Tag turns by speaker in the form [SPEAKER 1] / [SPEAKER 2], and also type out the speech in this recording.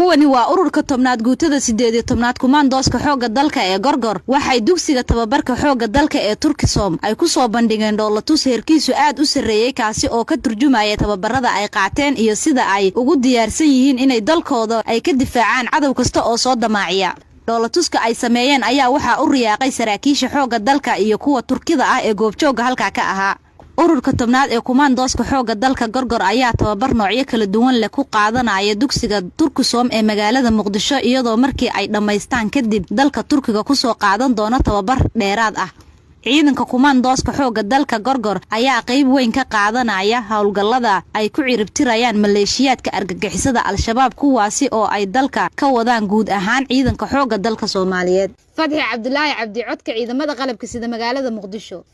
[SPEAKER 1] kuwani waa ururka tobnaad guutada 18aad kumaandooska xooga dalka ee Gorgor waxay dugsiga tababarka xooga dalka ee Turkisom ay ku soo bandhigeen dhoolatus heerkiisu aad u sareeyay kaasi oo ka turjumaya tababarada ay qaateen iyo sida ay ugu diyaarsan yihiin inay dalkooda ay ka difaacaan cadow kasta oo soo damaaciya. dhoolatuska ay sameeyeen ayaa waxa u riyaaqay saraakiisha xooga dalka iyo kuwa Turkida ah ee goobjooga halka ka ahaa. ururka tobnaad ee kumaandooska xooga dalka Gorgor ayaa tababar noocyo kala duwan leh ku qaadanaya dugsiga Turkisom ee magaalada Muqdisho iyadoo markii ay dhameystaan kadib dalka Turkiga ku soo qaadan doona tababar dheeraad ah. ciidanka kumaandooska xooga dalka Gorgor ayaa qayb weyn ka qaadanaya hawlgallada ay ku ciribtirayaan maleeshiyaadka argagixisada Al-Shabaab kuwaasi oo ay dalka ka wadaan guud ahaan ciidanka xooga dalka Soomaaliyeed. Fadhi Cabdullaahi Cabdi codka ciidamada qalabka sida magaalada Muqdisho.